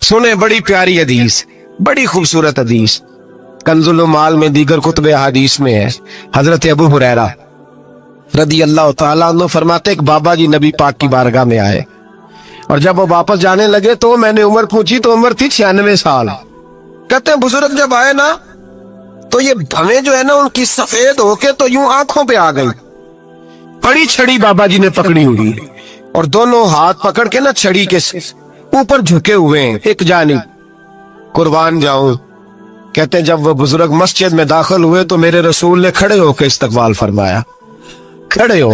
सुने बड़ी प्यारी हदीस, बड़ी खूबसूरत हदीस, कंजुल माल में दीगर कुतुब हदीस में है। हजरत अबू हुरैरा रदी अल्लाह तआला अन्हु फरमाते एक बाबा जी नबी पाक की बारगाह में आए और जब वो वापस जाने लगे तो मैंने उम्र पूछी तो उम्र थी 96 साल। कहते हैं बुजुर्ग जब आए ना तो ये भवें जो है ना उनकी सफेद होके तो यूं आंखों पे आ गई। बड़ी छड़ी बाबा जी ने पकड़ी हुई और दोनों हाथ पकड़ के ना छड़ी के ऊपर झुके हुए हैं एक जानिब। कुर्बान जाऊं, कहते हैं जब वो बुजुर्ग मस्जिद में दाखिल हुए तो मेरे रसूल ने खड़े होकर इस्तकबाल फरमाया, खड़े हो,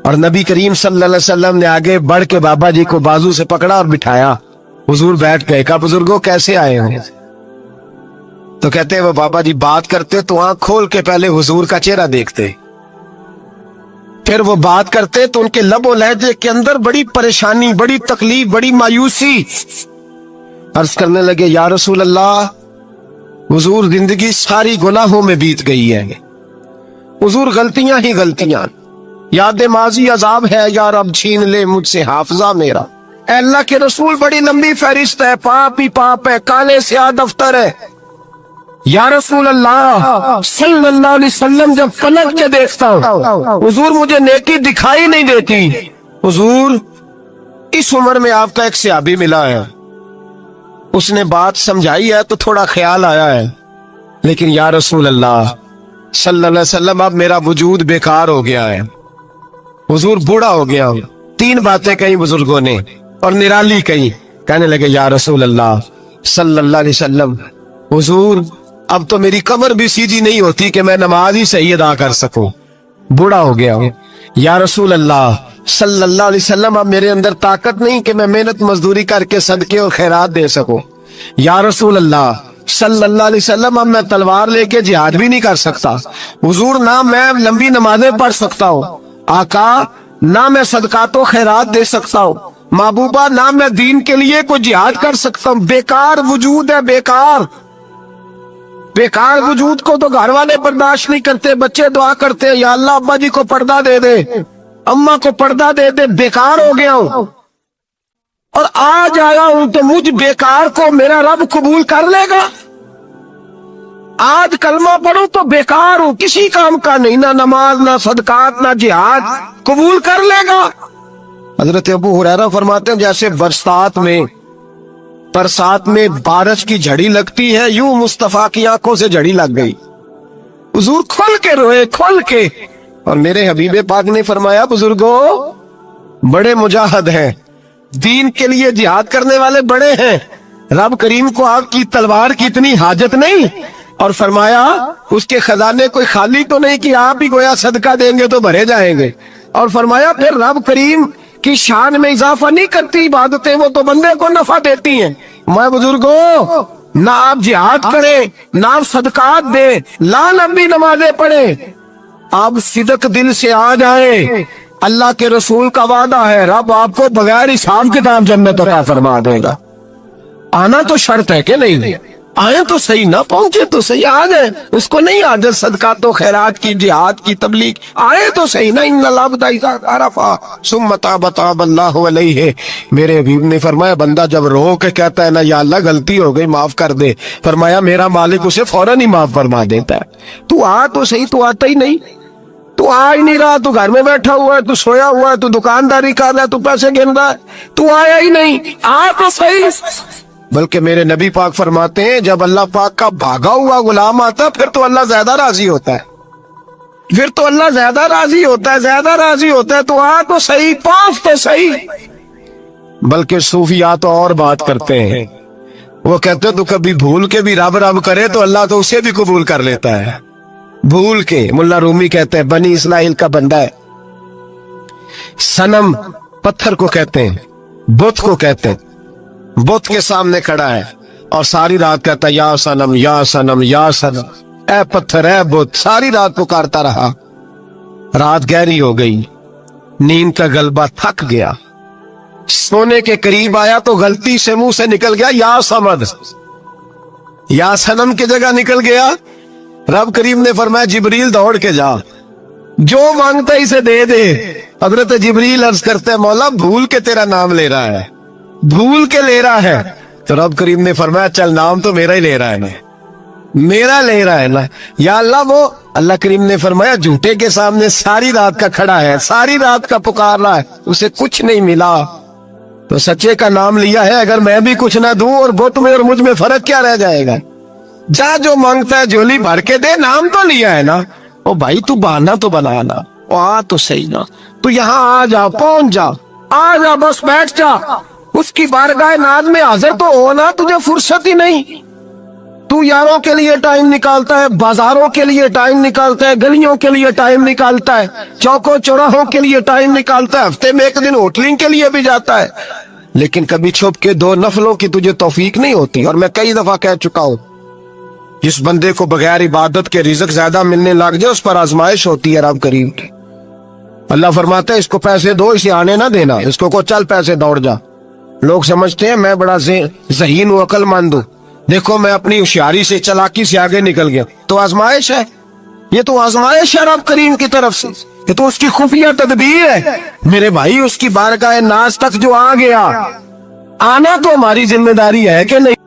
और नबी करीम सल्लल्लाहु अलैहि वसल्लम ने आगे बढ़ के बाबा जी को बाजू से पकड़ा और बिठाया। हुजूर बैठ गए। कहा बुजुर्गों कैसे आए हो? तो कहते हैं वो बाबा जी बात करते तो आंख खोल के पहले हुजूर का चेहरा देखते, फिर वो बात करते तो उनके लबो लहजे के अंदर बड़ी परेशानी, बड़ी तकलीफ, बड़ी मायूसी। अर्ज करने लगे या रसूल अल्लाह, हुजूर जिंदगी सारी गुनाहों में बीत गई है, हुजूर गलतियां ही गलतियां, याद माजी अजाब है यार, अब छीन ले मुझसे हाफजा मेरा। अल्लाह के रसूल बड़ी लंबी फहरिस्त है, पाप ही पाप है, काले स्याह दफ्तर है। या रसूल अल्लाह सल्लल्लाहु अलैहि वसल्लम जब पलक के देखता हूँ हुजूर मुझे नेकी दिखाई नहीं देती। हुजूर इस उम्र में आपका एक सहाबी मिला है, उसने बात समझाई है तो थोड़ा ख्याल आया है, लेकिन या रसूल अल्लाह सल्लल्लाहु अलैहि वसल्लम अब मेरा वजूद बेकार हो गया है, हुजूर बूढ़ा हो गया हूँ। 3 बातें कही बुजुर्गों ने और निराली कही। कहने लगे या रसूल अल्लाह सल्लल्लाहु अलैहि वसल्लम, हुजूर अब तो मेरी कमर भी सीधी नहीं होती कि मैं नमाज ही सही अदा कर सकूं, बूढ़ा हो गया हूं। या रसूल अल्लाह सल्लल्लाहु अलैहि वसल्लम अब मेरे अंदर ताकत नहीं कि मैं मेहनत मजदूरी करके सदके और खैरात दे सकूं। या रसूल अल्लाह सल्लल्लाहु अलैहि वसल्लम अब मैं तलवार लेके जिहाद भी नहीं कर सकता। हुजूर ना मैं लंबी नमाजें पढ़ सकता हूँ आका, ना मैं सदकातो खैरात दे सकता हूँ महबूबा, ना मैं दीन के लिए कोई जिहाद कर सकता हूँ। बेकार वजूद है, बेकार बेकार वजूद को तो घर वाले बर्दाश्त नहीं करते, बच्चे दुआ करते हैं या अल्लाह अब्बा जी को पर्दा दे दे, अम्मा को पर्दा दे दे, बेकार हो गया हूं और आज आया हूं तो मुझ बेकार को मेरा रब कबूल कर लेगा। आज कलमा पढ़ो तो बेकार हूं, किसी काम का नहीं, ना नमाज ना सदकात ना जिहाद, कबूल कर लेगा। हजरत अबू हुरैरा फरमाते हैं जैसे बरसात में बारिश की झड़ी लगती है, यूं मुस्तफा की आंखों से झड़ी लग गई। हुजूर खोल के रोए, खोल के। और मेरे हबीबे पाक ने फरमाया बुजुर्गों बड़े मुजाहिद हैं, दीन के लिए जिहाद करने वाले बड़े हैं, रब करीम को आपकी तलवार की इतनी हाजत नहीं। और फरमाया उसके खजाने कोई खाली तो नहीं कि आप ही गोया सदका देंगे तो भरे जाएंगे। और फरमाया फिर रब करीम की शान में इजाफा नहीं करती इबादतें, वो तो बंदे को नफा देती हैं। मैं बुजुर्गों ना आप जिहाद करें, ना आप सदकात दे, ना लंबी नमाजें पढ़े, आप सिदक दिल से आ जाए, अल्लाह के रसूल का वादा है रब आपको बगैर हिसाब किताब जन्नत अता फरमा देगा। आना तो शर्त है कि नहीं, आए तो सही, ना पहुंचे तो सही, आ गए उसको नहीं आदत सदका तो खैरात की जिहाद की तबलीग, आए तो सही ना। मेरे हबीब ने फरमाया बंदा जब रो के कहता है ना या अल्लाह गलती हो गई माफ कर दे, फरमाया मेरा मालिक उसे फौरन ही माफ फरमा देता है। तू आ तो सही, तू आता ही नहीं, तू आ ही नहीं रहा, तू घर में बैठा हुआ है, तू सोया हुआ है, तू दुकानदारी कर रहा है, तू पैसे गिन रहा है, तू आया ही नहीं, आ तो सही। बल्कि मेरे नबी पाक फरमाते हैं जब अल्लाह पाक का भागा हुआ गुलाम आता फिर तो अल्लाह ज्यादा राजी होता है, फिर तो अल्लाह ज्यादा राजी होता है, ज्यादा राजी होता है। तो आ तो सही, पास तो सही। बल्कि सूफिया तो और बात करते हैं, वो कहते हैं तू कभी भूल के भी रब रब करे तो अल्लाह तो उसे भी कबूल कर लेता है, भूल के। मुल्ला रूमी कहते हैं बनी इस्राइल का बंदा है, सनम पत्थर को कहते हैं, बुत को कहते हैं, बुत के सामने खड़ा है और सारी रात कहता है या सनम या सनम या सनम, ऐ पत्थर ऐ बुत, सारी रात पुकारता रहा। रात गहरी हो गई, नींद का गलबा थक गया, सोने के करीब आया तो गलती से मुंह से निकल गया या समद, या सनम की जगह निकल गया। रब करीम ने फरमाया जिब्रील दौड़ के जा, जो मांगता इसे दे दे। हजरत जिब्रील अर्ज करते हैं मौला भूल के तेरा नाम ले रहा है, भूल के ले रहा है, تو رب کریم نے فرمایا چل نام تو میرا ہی لے رہا ہے نا، میرا لے رہا ہے نا یا اللہ. وہ اللہ کریم نے فرمایا جھوٹے کے سامنے ساری رات کا کھڑا ہے، ساری رات کا پکار رہا ہے، اسے کچھ نہیں ملا تو سچے کا نام لیا ہے. اگر میں بھی کچھ نہ دوں اور بت میں اور مجھ میں فرق کیا رہ جائے گا؟ جا جو مانگتا ہے جھولی بھر کے دے، نام تو لیا ہے نا. او بھائی تو بہانا تو بنانا، آ تو صحیح نا، تو یہاں آ جا، پہنچ جا، آ جا، بس بیٹھ جا، اس کی بارگاہ ناز میں حاضر تو ہونا. تجھے فرصت ہی نہیں. تو یاروں کے لیے ٹائم نکالتا ہے، بازاروں کے لیے ٹائم نکالتا ہے، گلیوں کے لیے ٹائم نکالتا ہے، چوکوں چوراہوں کے لیے ٹائم نکالتا ہے، ہفتے میں ایک دن ہوٹلنگ کے لیے بھی جاتا ہے، لیکن کبھی چھپ کے 2 نفلوں کی تجھے توفیق نہیں ہوتی. اور میں کئی دفعہ کہہ چکا ہوں جس بندے کو بغیر عبادت کے رزق زیادہ ملنے لگ جائے اس پر آزمائش ہوتی ہے رب کریم کی. اللہ فرماتا ہے اس کو پیسے دو، اسے آنے نہ دینا، اس کو چل پیسے دوڑ جا. لوگ سمجھتے ہیں میں بڑا ذہین ہوں، عقل مند ہوں، دیکھو میں اپنی ہوشیاری سے، چلاکی سے آگے نکل گیا. تو آزمائش ہے، یہ تو آزمائش ہے رب کریم کی طرف سے، یہ تو اس کی خفیہ تدبیر ہے. میرے بھائی اس کی بارگاہ ناز تک جو آ گیا، آنا تو ہماری ذمہ داری ہے کہ نہیں؟